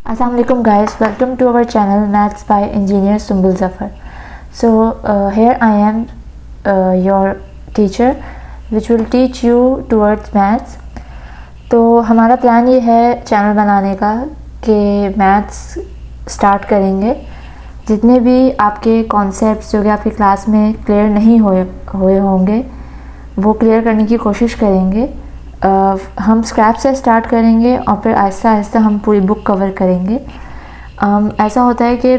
Assalamu alaikum guys, welcome to our channel Maths by Engineer Sumbul Zafar. So here I am your teacher which will teach you towards maths. तो हमारा plan ये है channel बनाने का कि maths start करेंगे। जितने भी आपके कॉन्सेप्ट्स जो कि आपकी क्लास में क्लियर नहीं हुए होंगे वो क्लियर करने की कोशिश करेंगे। हम स्क्रैच से स्टार्ट करेंगे और फिर आहिस्ता आहिस्ता हम पूरी बुक कवर करेंगे। ऐसा होता है कि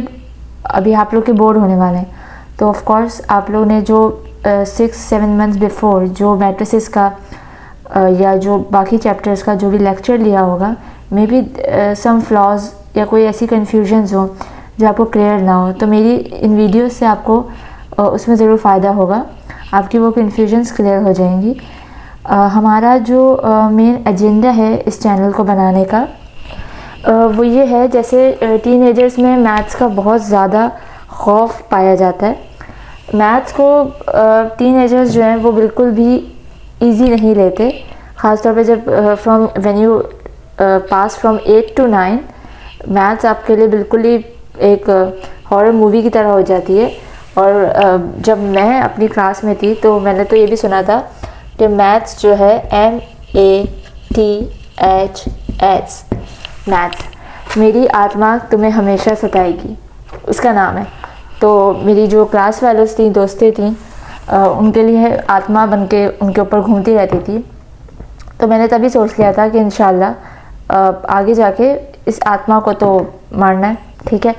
अभी आप लोग के बोर्ड होने वाले हैं, तो ऑफ कोर्स आप लोग ने जो 6-7 मंथ्स बिफोर जो मैट्रिसेस का या जो बाकी चैप्टर्स का जो भी लेक्चर लिया होगा, मे बी सम फ्लॉज या कोई ऐसी कन्फ्यूजन्स हो जो आपको क्लियर ना हो, तो मेरी इन वीडियोस से आपको उसमें ज़रूर फ़ायदा होगा, आपकी वो कन्फ्यूजन्स क्लियर हो जाएंगी। हमारा जो मेन एजेंडा है इस चैनल को बनाने का वो ये है, जैसे टीनेजर्स में मैथ्स का बहुत ज़्यादा खौफ पाया जाता है। मैथ्स को टीनेजर्स जो हैं वो बिल्कुल भी इजी नहीं लेते, ख़ास तौर पे जब when you pass from 8 to 9 maths आपके लिए बिल्कुल ही एक हॉरर मूवी की तरह हो जाती है। और जब मैं अपनी क्लास में थी तो मैंने तो ये भी सुना था कि मैथ्स जो है MATHS मैथ्स मेरी आत्मा तुम्हें हमेशा सताएगी उसका नाम है। तो मेरी जो क्लास फेलोज़ थी, दोस्तें थीं, उनके लिए आत्मा बनके उनके ऊपर घूमती रहती थी। तो मैंने तभी सोच लिया था कि इंशाल्लाह आगे जाके इस आत्मा को तो मारना है, ठीक है।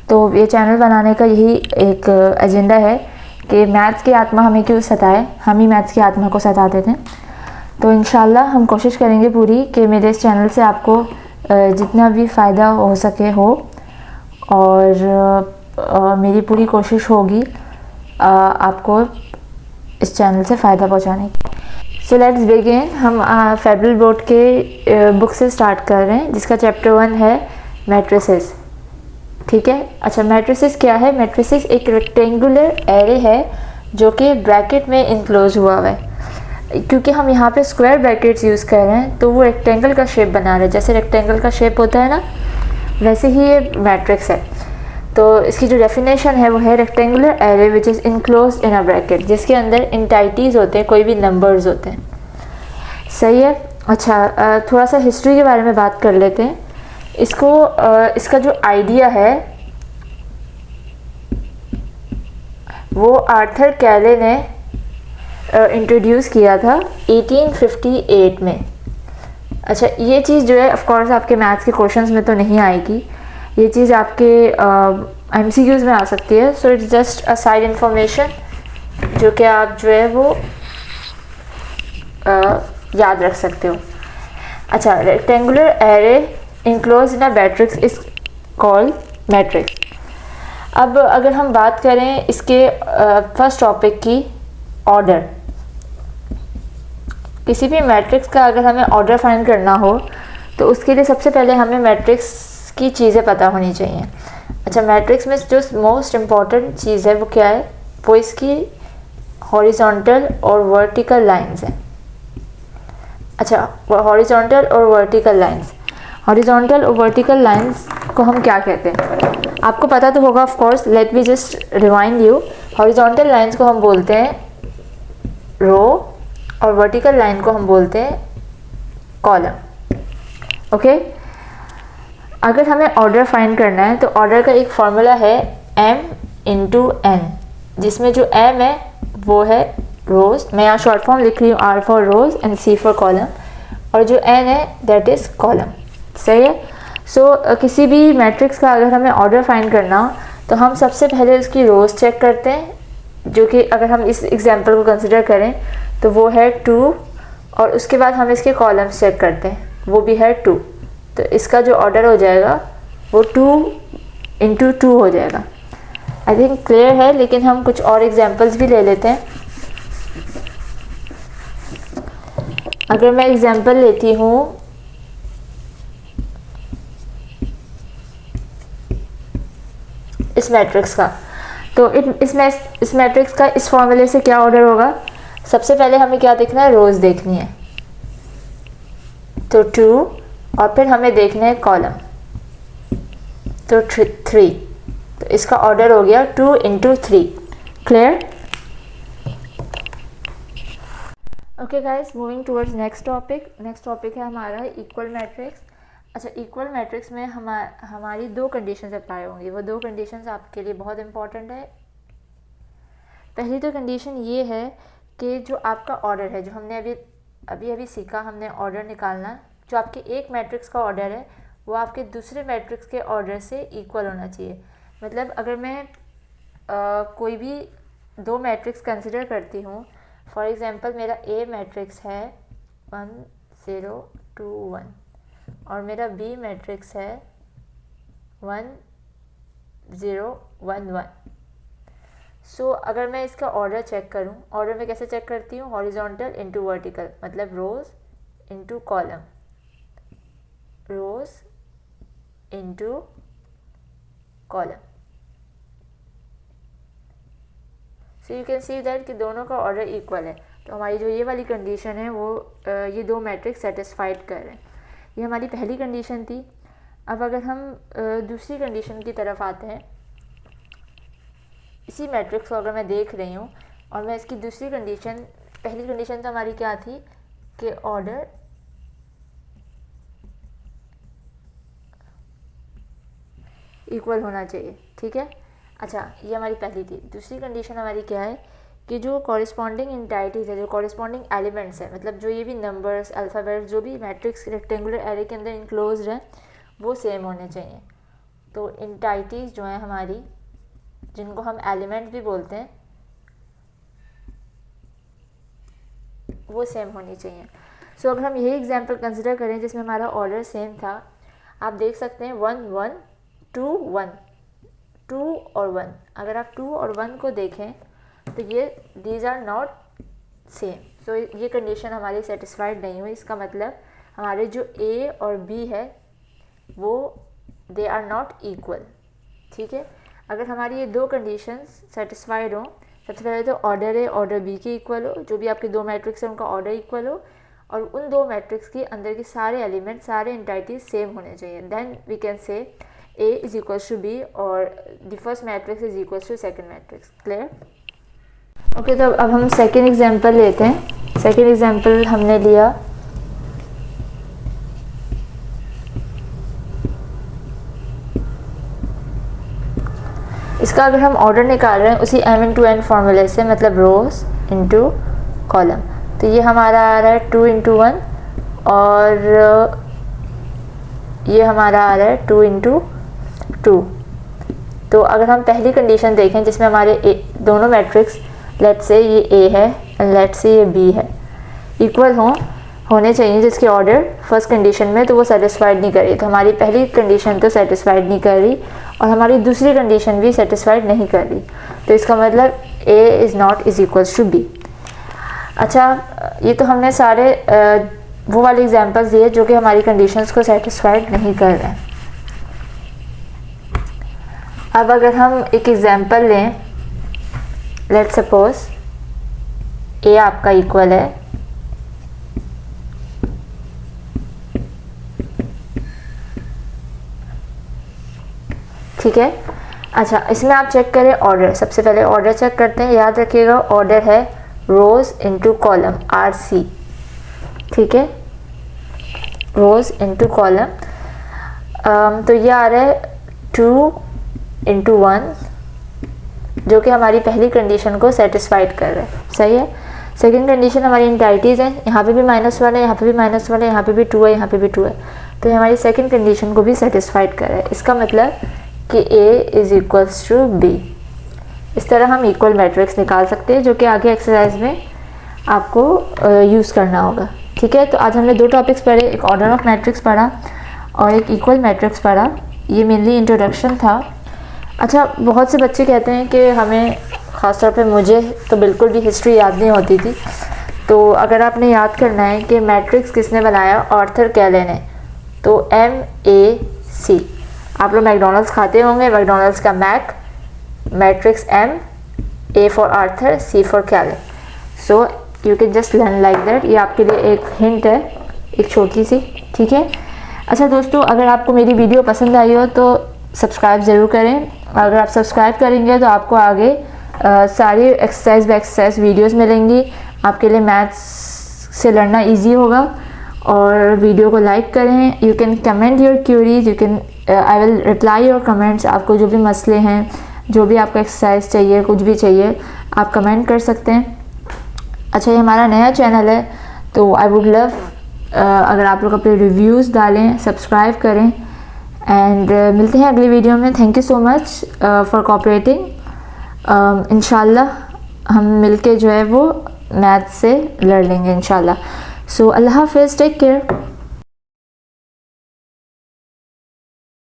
तो ये चैनल बनाने का यही एक एजेंडा है कि मैथ्स की आत्मा हमें क्यों सताए, हम ही मैथ्स की आत्मा को सताते थे। तो इंशाल्लाह हम कोशिश करेंगे पूरी कि मेरे इस चैनल से आपको जितना भी फ़ायदा हो सके हो, और मेरी पूरी कोशिश होगी आपको इस चैनल से फ़ायदा पहुंचाने की। So let's begin. हम फेडरल बोर्ड के बुक से स्टार्ट कर रहे हैं जिसका चैप्टर 1 है मैट्रिसेस, ठीक है। अच्छा, मैट्रिसेस क्या है? मैट्रिसेस एक रेक्टेंगुलर एरे है जो कि ब्रैकेट में इनक्लोज हुआ है। क्योंकि हम यहाँ पे स्क्वायर ब्रैकेट्स यूज़ कर रहे हैं तो वो रेक्टेंगल का शेप बना रहे हैं, जैसे रेक्टेंगल का शेप होता है ना, वैसे ही ये मैट्रिक्स है। तो इसकी जो डेफिनेशन है वो है rectangular array which is enclose in a bracket, जिसके अंदर इंटाइटीज़ होते हैं, कोई भी नंबर्स होते हैं, सही है। अच्छा, थोड़ा सा हिस्ट्री के बारे में बात कर लेते हैं। इसका जो आइडिया है वो आर्थर कैले ने इंट्रोड्यूस किया था 1858 में। अच्छा, ये चीज़ जो है ऑफ कोर्स आपके मैथ्स के क्वेश्चंस में तो नहीं आएगी, ये चीज़ आपके MCQs में आ सकती है। So it's just a side information जो कि आप जो है वो याद रख सकते हो। अच्छा, rectangular array enclose in a matrix is called matrix. अब अगर हम बात करें इसके फर्स्ट टॉपिक की, ऑर्डर। किसी भी मैट्रिक्स का अगर हमें ऑर्डर फाइंड करना हो तो उसके लिए सबसे पहले हमें मैट्रिक्स की चीज़ें पता होनी चाहिए। अच्छा, मैट्रिक्स में जो मोस्ट इम्पॉर्टेंट चीज़ है वो क्या है? वो इसकी हॉरिजॉन्टल और वर्टिकल लाइंस हैं। अच्छा, हॉरिजॉन्टल और वर्टिकल लाइंस, हॉरिजॉन्टल और वर्टिकल लाइंस को हम क्या कहते हैं? आपको पता तो होगा of course, let me just remind you. Horizontal lines को हम बोलते हैं रो और वर्टिकल लाइन को हम बोलते हैं कॉलम, ओके। अगर हमें ऑर्डर फाइंड करना है तो ऑर्डर का एक फॉर्मूला है M×N, जिसमें जो M है वो है रोज, मैं यहाँ शॉर्ट फॉर्म लिख रही हूँ, R for rows and C for column, और जो N है दैट इज़ कॉलम, सही है। सो किसी भी मैट्रिक्स का अगर हमें ऑर्डर फाइंड करना हो तो हम सबसे पहले उसकी रोज चेक करते हैं, जो कि अगर हम इस एग्जांपल को कंसिडर करें तो वो है 2, और उसके बाद हम इसके कॉलम्स चेक करते हैं, वो भी है 2। तो इसका जो ऑर्डर हो जाएगा वो 2×2 हो जाएगा। आई थिंक क्लियर है, लेकिन हम कुछ और एग्जांपल्स भी ले लेते हैं। अगर मैं एग्जांपल लेती हूँ इस मैट्रिक्स का, तो इस मैट्रिक्स का इस फॉर्मूले से क्या ऑर्डर होगा? सबसे पहले हमें क्या देखना है? रोज देखनी है, तो 2, और फिर हमें देखना है कॉलम, तो 3, तो इसका ऑर्डर हो गया 2 × 3। Clear? Okay guys, moving towards next topic है हमारा इक्वल मैट्रिक्स। अच्छा, इक्वल मैट्रिक्स में हमारी 2 कंडीशंस अप्लाई होंगी। वो 2 कंडीशंस आपके लिए बहुत इंपॉर्टेंट है। पहली तो कंडीशन ये है कि जो आपका ऑर्डर है, जो हमने अभी सीखा, हमने ऑर्डर निकालना, जो आपके एक मैट्रिक्स का ऑर्डर है वो आपके दूसरे मैट्रिक्स के ऑर्डर से इक्वल होना चाहिए। मतलब अगर मैं कोई भी 2 मैट्रिक्स कंसिडर करती हूँ, फॉर एग्जांपल मेरा ए मैट्रिक्स है 1 0 2 1 और मेरा बी मैट्रिक्स है 1 0 1 1। सो अगर मैं इसका ऑर्डर चेक करूं, ऑर्डर में कैसे चेक करती हूँ? हॉरिजॉन्टल इनटू वर्टिकल, मतलब रोज into column, rose into column. So you can see that कि दोनों का ऑर्डर इक्वल है। तो हमारी जो ये वाली कंडीशन है वो ये 2 मैट्रिक्स सेटिस्फाइड कर रहे हैं। ये हमारी पहली कंडीशन थी। अब अगर हम दूसरी कंडीशन की तरफ आते हैं, इसी मैट्रिक्स को अगर मैं देख रही हूँ और मैं इसकी दूसरी कंडीशन, पहली कंडीशन तो हमारी क्या थी कि ऑर्डर इक्वल होना चाहिए, ठीक है। अच्छा, ये हमारी पहली थी। दूसरी कंडीशन हमारी क्या है कि जो कॉरिस्पॉन्डिंग इंटाइटीज़ है, जो कॉरिस्पॉन्डिंग एलिमेंट्स है, मतलब जो ये भी नंबर्स, अल्फ़ाबेट्स, जो भी मैट्रिक्स रेक्टेंगुलर एरे के अंदर इंक्लोज्ड हैं, वो सेम होने चाहिए। तो इंटाइटीज़ जो हैं हमारी, जिनको हम एलिमेंट भी बोलते हैं, वो सेम होनी चाहिए। सो अगर हम यही एग्जांपल कंसिडर करें जिसमें हमारा ऑर्डर सेम था, आप देख सकते हैं 1 1 2 1, 2 और 1। अगर आप 2 और 1 को देखें तो ये दीज आर नॉट सेम। सो ये कंडीशन हमारी सेटिस्फाइड नहीं हुई। इसका मतलब हमारे जो ए और बी है वो दे आर नॉट इक्वल, ठीक है। अगर हमारी ये 2 कंडीशंस सेटिस्फाइड हो, सबसे पहले तो ऑर्डर ए ऑर्डर बी के इक्वल हो, जो भी आपके 2 मैट्रिक्स हैं उनका ऑर्डर इक्वल हो, और उन 2 मैट्रिक्स के अंदर के सारे एलिमेंट, सारे एंटाइटीज सेम होने चाहिए। Then we can say A is equals to B और the first matrix is equals to second matrix. Clear? Okay, तो अब हम सेकेंड एग्जाम्पल लेते हैं। सेकेंड एग्जाम्पल हमने लिया इसका, अगर हम ऑर्डर निकाल रहे हैं उसी m×n फार्मूले से, मतलब रोज इनटू कॉलम, तो ये हमारा आ रहा है 2 × 1 और ये हमारा आ रहा है 2 × 2। तो अगर हम पहली कंडीशन देखें जिसमें हमारे दोनों मैट्रिक्स, लेट्स से ये ए है एंड लेट्स से ये बी है, इक्वल होने चाहिए जिसके ऑर्डर फर्स्ट कंडीशन में, तो वो सेटिस्फाइड नहीं कर रही। तो हमारी पहली कंडीशन तो सेटिस्फाइड नहीं कर रही और हमारी दूसरी कंडीशन भी सेटिस्फाइड नहीं कर रही। तो इसका मतलब A is not is equals to B. अच्छा, ये तो हमने सारे वो वाले एग्जांपल्स दिए जो कि हमारी कंडीशंस को सेटिस्फाइड नहीं कर रहे हैं। अब अगर हम एक एग्जांपल लें, लेट्स सपोज ए आपका इक्वल है ठीक है। अच्छा, इसमें आप चेक करें ऑर्डर। सबसे पहले ऑर्डर चेक करते हैं। याद रखिएगा ऑर्डर है रोज इनटू कॉलम, RC, ठीक है, रोज इनटू कॉलम। तो ये आ रहा है 2 × 1, जो कि हमारी पहली कंडीशन को सेटिस्फाइड कर रहा है, सही है। सेकंड कंडीशन हमारी इंटाइटीज़ हैं, यहाँ पे भी -1 है, यहाँ पे भी -1 है, यहाँ पे भी 2 है, यहाँ पे भी 2 है, तो ये हमारी सेकंड कंडीशन को भी सेटिस्फाइड कर रहा है। इसका मतलब कि A is equals to B। इस तरह हम इक्वल मैट्रिक्स निकाल सकते हैं, जो कि आगे एक्सरसाइज में आपको यूज़ करना होगा, ठीक है। तो आज हमने 2 टॉपिक्स पढ़े, एक ऑर्डर ऑफ मैट्रिक्स पढ़ा और एक इक्वल मैट्रिक्स पढ़ा। ये मेनली इंट्रोडक्शन था। अच्छा, बहुत से बच्चे कहते हैं कि हमें, ख़ासतौर पे मुझे तो बिल्कुल भी हिस्ट्री याद नहीं होती थी, तो अगर आपने याद करना है कि मैट्रिक्स किसने बनाया, आर्थर कैलन ने, तो MAC। आप लोग मैकडोनल्ड्स खाते होंगे, मैकडोनल्ड्स का matrix M, A for Arthur, C for Callan. So you can just learn like that. ये आपके लिए एक हिंट है, एक छोटी सी, ठीक है। अच्छा दोस्तों, अगर आपको मेरी वीडियो पसंद आई हो तो सब्सक्राइब ज़रूर करें। अगर आप सब्सक्राइब करेंगे तो आपको आगे सारी एक्सरसाइज बाय एक्सरसाइज वीडियोस मिलेंगी, आपके लिए मैथ्स से लड़ना इजी होगा। और वीडियो को लाइक करें। You can comment your queries, you can I will reply your comments. आपको जो भी मसले हैं, जो भी आपको एक्सरसाइज चाहिए, कुछ भी चाहिए, आप कमेंट कर सकते हैं। अच्छा, ये हमारा नया चैनल है तो आई वुड लव अगर आप लोग अपने रिव्यूज़ डालें, सब्सक्राइब करें। एंड मिलते हैं अगली वीडियो में। Thank you so much for cooperating. इंशाल्लाह हम मिलके जो है वो मैथ से लड़ लेंगे इंशाल्लाह। सो अल्लाह हाफिज़, टेक केयर।